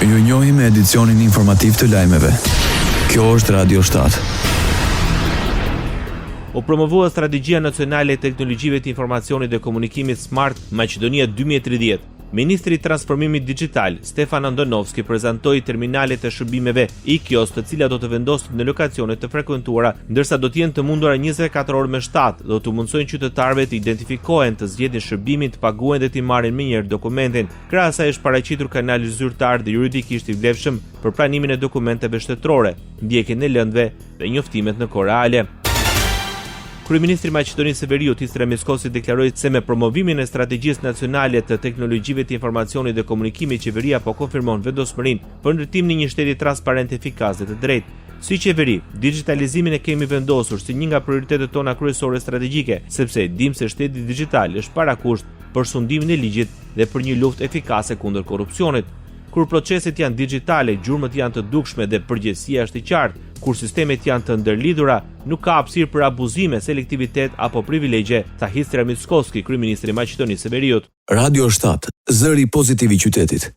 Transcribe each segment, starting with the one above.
Ju njohim me edicionin informativ të lajmeve. Kjo është Radio 7. U promovua strategjia nacionale e teknologjive të informacionit dhe komunikimit Smart Maqedonia 2030. Ministri i Transformimit Digital, Stefan Andonovski, prezantoi terminalet e shërbimeve e-kiosk, të cilat do të vendosen në lokasione të frekuentuara, ndërsa do të jenë të mundura 24 orë me 7, do të mundsojnë qytetarëve të identifikohen, të zgjedhin shërbimin, të paguajnë dhe të marrin më njëherë dokumentin. Krahas asaj është paraqitur kanali zyrtar dhe juridikisht i vlefshëm për pranimin e dokumenteve shtetërore, ndjekjen e lëndëve dhe njoftimet në kohë reale. Kryeministri i Maqedonisë së Veriut, Isra Miskosi, deklaroi se me promovimin e strategjisë nacionale të teknologjive të informacionit dhe komunikimit, qeveria po konfirmon vendosmërinë për ndërtimin e një shteti transparent, efikas dhe të drejtë. Si qeveri, digitalizimin e kemi vendosur si një nga prioritetet tona kryesore strategjike, sepse dimë se shteti digjital është parakusht për sundimin e ligjit dhe për një luftë efikase kundër korrupsionit. Kur proceset janë digjitale, gjurmët janë të dukshme dhe përgjegjësia është e qartë. Kur sistemet janë të ndërlidhura, nuk ka hapësirë për abuzime, selektivitet apo privilegje, tha Isra Miskoski, kryeministri i Maqedonisë së Veriut. Radio 7, zëri pozitiv i qytetit.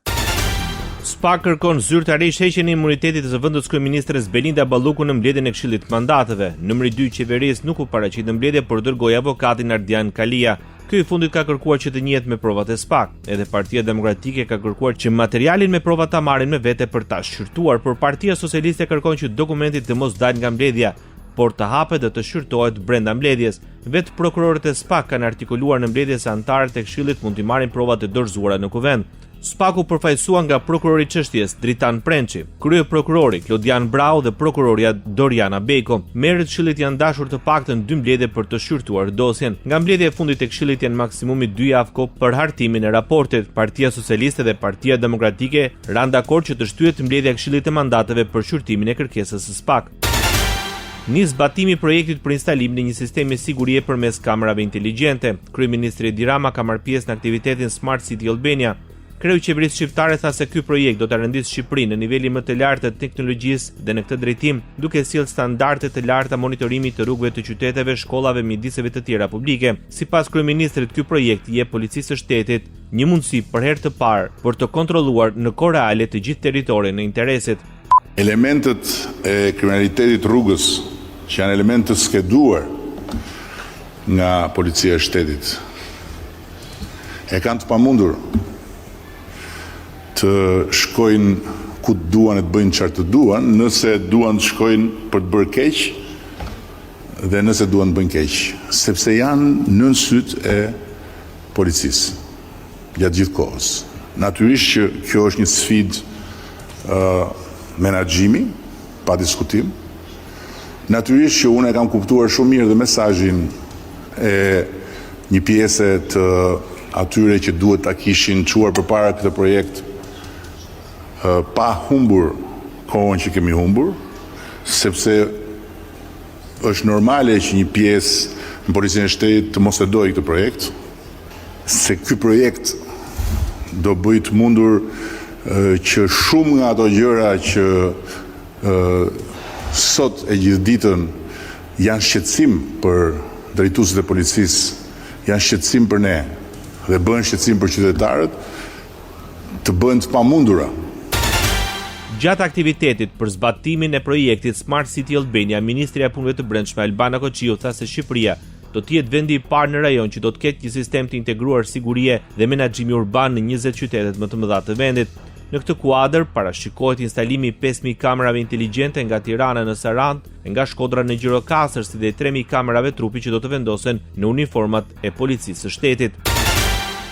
SPA kërkon zyrtarisht heqjen e imunitetit të zëvendës kryeministres Belinda Balluku në mbledhjen e Këshillit të Mandateve. Numri 2 i qeverisë nuk u paraqit në mbledhje, por dërgoi avokatin Ardian Kalia. Ky i fundit ka kërkuar që të njihet me provat e SPA. Edhe Partia Demokratike ka kërkuar që materialin me prova ta marrin me vete për ta shqyrtuar, por Partia Socialiste kërkon që dokumenti të mos dalë nga mbledhja, por të hapet dhe të shqyrtohet brenda mbledhjes. Vetë prokurorët e SPA kanë artikuluar në mbledhje se antarët e Këshillit mund të marrin provat e dorëzuara në kuvend. SPA-ku përfaqësuan nga prokurori i çështjes Dritan Prençi, kryeprokurori Klodian Brau dhe prokuroria Doriana Beko. Merret Këshillit janë dashur të paktën 2 mbledhje për të shqyrtuar dosjen. Nga mbledhja e fundit e Këshillit janë maksimumi 2 javë kohë për hartimin e raportit. Partia Socialiste dhe Partia Demokratike ranë dakord që të shtyhet mbledhja e Këshillit të Mandateve për shqyrtimin e kërkesës së SPA. Nis zbatimi i projektit për instalimin e një sistemi sigurie përmes kamerave inteligjente. Kryeministri Edi Rama ka marrë pjesë në aktivitetin Smart City Albania. Kreu i qeverisë shqiptare tha se ky projekt do të rendisë Shqipërinë në nivelin më të lartë të teknologjisë dhe në këtë drejtim, duke sjellë standarde të larta monitorimi të rrugëve të qyteteve, shkollave, mjediseve të tjera publike. Sipas kryeministrit, ky projekt i jep policisë së shtetit një mundësi për herë të parë për të kontrolluar në kohë reale të gjithë territorin në interesit. Elementet e kriminalitetit rrugës, që janë elemente të skeduar nga policia e shtetit, e kanë të pamundur të shkojnë ku të duan e të bëjnë çfarë të duan, nëse duan të shkojnë për të bërë keq dhe nëse duan të bëjnë keq, sepse janë nën syt e policisë gjatë gjithë kohës. Natyrisht që kjo është një sfidë menaxhimi, pa diskutim. Natyrisht që unë e kam kuptuar shumë mirë dhe mesazhin e një pjese të atyre që duhet ta kishin çuar përpara këtë projekt, pa humbur kohën që kemi humbur, sepse është normale që një pjesë në policinë e shtetit të mos e dojë këtë projekt, se ky projekt do bëj të mundur që shumë nga ato gjëra që sot e gjithë ditën janë shqetësim për drejtuesit e policisë, janë shqetësim për ne dhe bëhen shqetësim për qytetarët, të bëhen të pamundura. Gjatë aktivitetit për zbatimin e projektit Smart City Albania, Ministria e Punëve të Brendshme Albana Koçiu tha se Shqipëria do të jetë vendi i parë në rajon që do të ketë një sistem të integruar sigurie dhe menaxhimi urban në 20 qytetet më të mëdha të vendit. Në këtë kuadër parashikohet instalimi i 5000 kamerave inteligjente nga Tirana në Sarandë, nga Shkodra në Gjirokastër, si dhe 3000 kamerave trupi që do të vendosen në uniformat e policisë së shtetit.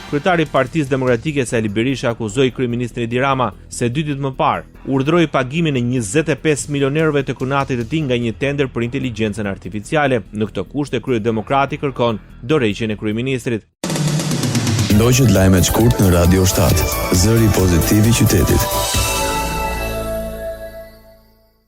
Kryetari i Partisë Demokratike Sali Berisha akuzoi kryeministrin Edi Rama se 2 ditë më parë urdhëroi pagimin e 25 milionerëve të kunatit të tij nga një tender për inteligjencën artificiale. Në këtë kushte Kryedemokrati kërkon dorëheqjen e kryeministrit. Ndoqët lajmet shkurt në Radio 7, zëri pozitiv i qytetit.